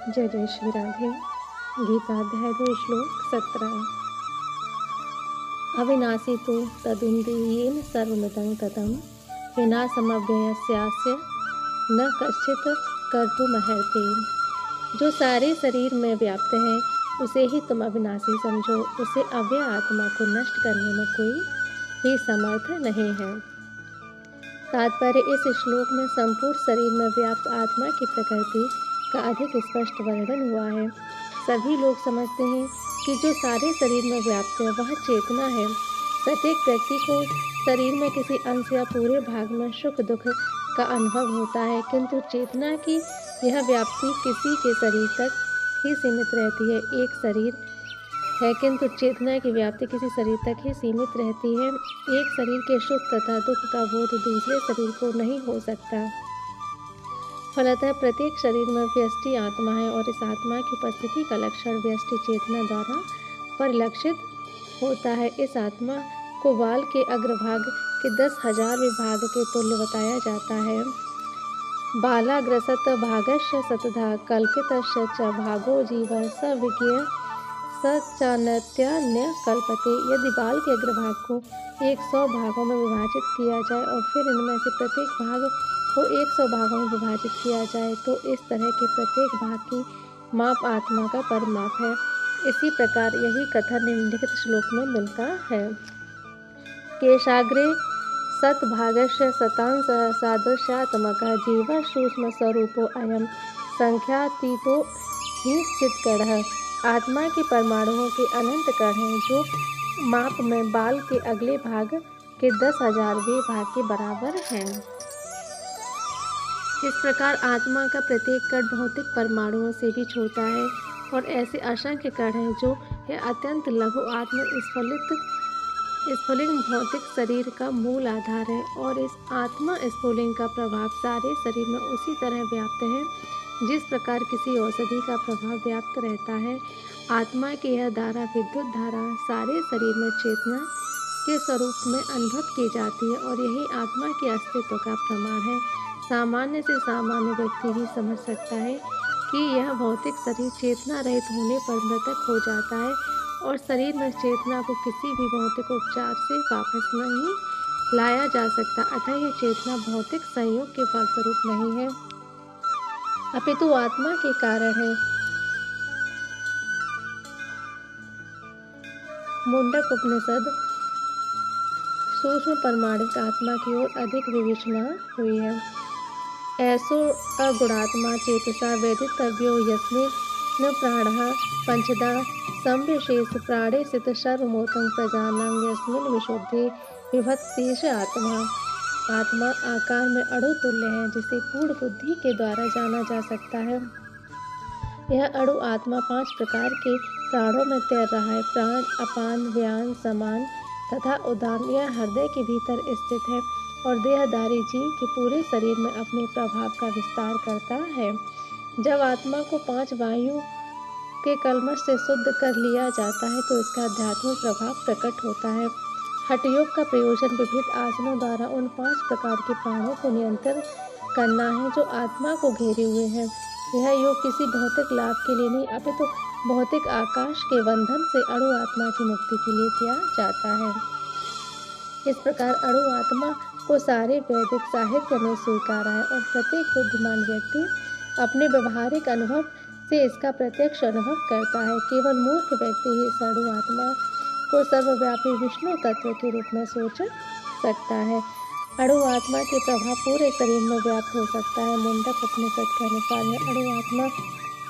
जय जय श्री राधे। गीताध्याय 2 श्लोक 17। अविनाशी तो तदिन्द्रियेण सर्वमिदं ततं विनाशमव्ययस्यास्य न कश्चित् कर्तुमर्हति। जो सारे शरीर में व्याप्त है उसे ही तुम अविनाशी समझो, उसे अव्यय आत्मा को नष्ट करने में कोई भी समर्थ नहीं है। तात्पर्य इस श्लोक में संपूर्ण शरीर में व्याप्त आत्मा की प्रकृति का अधिक स्पष्ट वर्णन हुआ है। सभी लोग समझते हैं कि जो सारे शरीर में व्याप्त है वह चेतना है। प्रत्येक व्यक्ति को शरीर में किसी अंश या पूरे भाग में सुख दुख का अनुभव होता है, किंतु चेतना की यह व्याप्ति किसी के शरीर तक ही सीमित रहती है। एक शरीर है किंतु चेतना की व्याप्ति किसी शरीर तक ही सीमित रहती है। एक शरीर के सुख तथा दुख का बोध दूसरे शरीर को नहीं हो सकता। फलतः प्रत्येक शरीर में व्यष्टि आत्मा है और इस आत्मा की उपस्थिति का लक्षण व्यष्टि चेतना द्वारा परिलक्षित होता है। इस आत्मा को बाल के अग्रभाग के 10,000 विभाग के तुल्य बताया जाता है। बालाग्रसत भागस्य सतधा कल्पितस्य च भागो जीव सविज्ञ सचान्यन्य कल्पते। यदि बाल के अग्रभाग को 100 भागों में विभाजित किया जाए और फिर इनमें से प्रत्येक भाग को 100 भागों में विभाजित किया जाए तो इस तरह के प्रत्येक भाग की माप आत्मा का परिमाप है। इसी प्रकार यही कथन निम्नलिखित श्लोक में मिलता है। केशाग्रे सतभागस्य शतांश सादृश्यात्मकः जीवः सूक्ष्म स्वरूपो अयं संख्यातीतो ही चित्कणः। आत्मा के परमाणुओं के अनंत कण हैं जो माप में बाल के अगले भाग के 10,000वें भाग के बराबर हैं। इस प्रकार आत्मा का प्रत्येक कण भौतिक परमाणुओं से भी छोटा है और ऐसे असंख्य कण हैं जो यह अत्यंत लघु आत्म स्फुलिंग भौतिक शरीर का मूल आधार है और इस आत्मा स्फुलिंग का प्रभाव सारे शरीर में उसी तरह व्याप्त है जिस प्रकार किसी औषधि का प्रभाव व्याप्त रहता है। आत्मा की यह धारा विद्युत धारा सारे शरीर में चेतना के स्वरूप में अनुभव की जाती है और यही आत्मा के अस्तित्व का प्रमाण है। सामान्य से सामान्य व्यक्ति भी समझ सकता है कि यह भौतिक शरीर चेतना रहित होने पर मृतक हो जाता है और शरीर में चेतना को किसी भी भौतिक उपचार से वापस नहीं लाया जा सकता। अतः यह चेतना भौतिक संयोग के फलस्वरूप नहीं है अपितु आत्मा के कारण है। मुंडक उपनिषद सूक्ष्म परमाणुक आत्मा की ओर अधिक विवेचना हुई है। ऐसो अगुणात्मा चेतसा वेदितव्यो यस्मिन् प्राणः पंचधा संविशेष प्राणे स्थित सर्वमोतं प्रजानां यस्मिन् विशुद्धि विभक्तिश आत्मा। आत्मा आकार में अणु तुल्य है जिसे पूर्ण बुद्धि के द्वारा जाना जा सकता है। यह अणु आत्मा 5 प्रकार के प्राणों में तैर रहा है। प्राण अपान व्यान समान तथा उदान यह हृदय के भीतर स्थित है और देहधारी जीव के पूरे शरीर में अपने प्रभाव का विस्तार करता है। जब आत्मा को 5 वायु के कल्मश से शुद्ध कर लिया जाता है तो इसका आध्यात्मिक प्रभाव प्रकट होता है। हठ योग का प्रयोजन विभिन्न आसनों द्वारा उन 5 प्रकार के प्राणों को नियंत्रण करना है जो आत्मा को घेरे हुए हैं। यह योग किसी भौतिक लाभ के लिए नहीं अपितु भौतिक आकाश के बंधन से अणु आत्मा की मुक्ति के लिए किया जाता है। इस प्रकार अणु आत्मा को सारे वैदिक साहित्य ने स्वीकारा है और प्रत्येक बुद्धिमान व्यक्ति अपने व्यवहारिक अनुभव से इसका प्रत्यक्ष अनुभव करता है। केवल मूर्ख व्यक्ति ही इस अणु आत्मा को सर्वव्यापी विष्णु तत्व के रूप में सोच सकता है। अणु आत्मा के प्रभाव पूरे शरीर में व्याप्त हो सकता है। मुंडक उपनिषद के अनुसार यह अणु आत्मा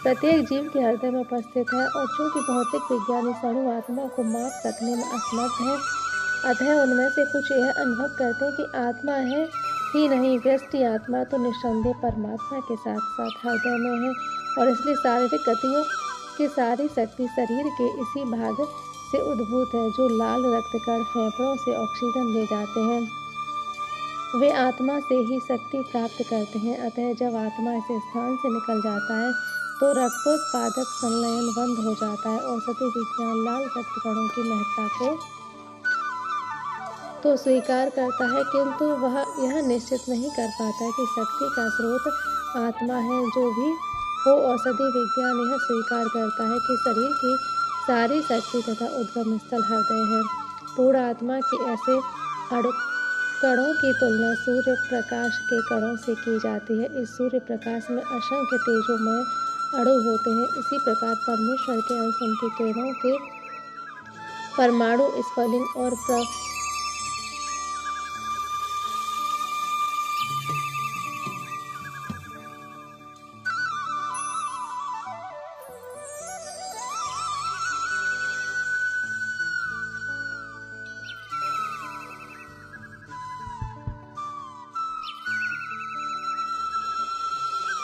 प्रत्येक जीव के हृदय में उपस्थित है और चूंकि भौतिक विज्ञान इस अणु आत्मा को माप सकने में असमर्थ है अतः उनमें से कुछ यह अनुभव करते हैं कि आत्मा है ही नहीं, व्यष्टि आत्मा तो निस्संदेह परमात्मा के साथ साथ हृदय में है और इसलिए शारीरिक गतियों की सारी शक्ति शरीर के इसी भाग से उद्भूत है जो लाल रक्त कण फेफड़ों से ऑक्सीजन ले जाते हैं। वे आत्मा से ही शक्ति प्राप्त करते हैं। अतः जब आत्मा इस स्थान से निकल जाता है तो रक्तोत्पादक संलयन बंद हो जाता है। औषधि विज्ञान लाल रक्त कणों की महत्ता को तो स्वीकार करता है किंतु वह यह निश्चित नहीं कर पाता कि शक्ति का स्रोत आत्मा है। जो भी हो औषधि विज्ञान यह स्वीकार करता है कि शरीर की सारी शक्ति तथा उद्गम स्थल हृदय है। पूर्ण आत्मा की ऐसे कणों की तुलना सूर्य प्रकाश के कणों से की जाती है। इस सूर्य प्रकाश में असंख्य तेजोमय अणु होते हैं। इसी प्रकार परमेश्वर के अंश उनकी किरणों के परमाणु स्फुलिंग और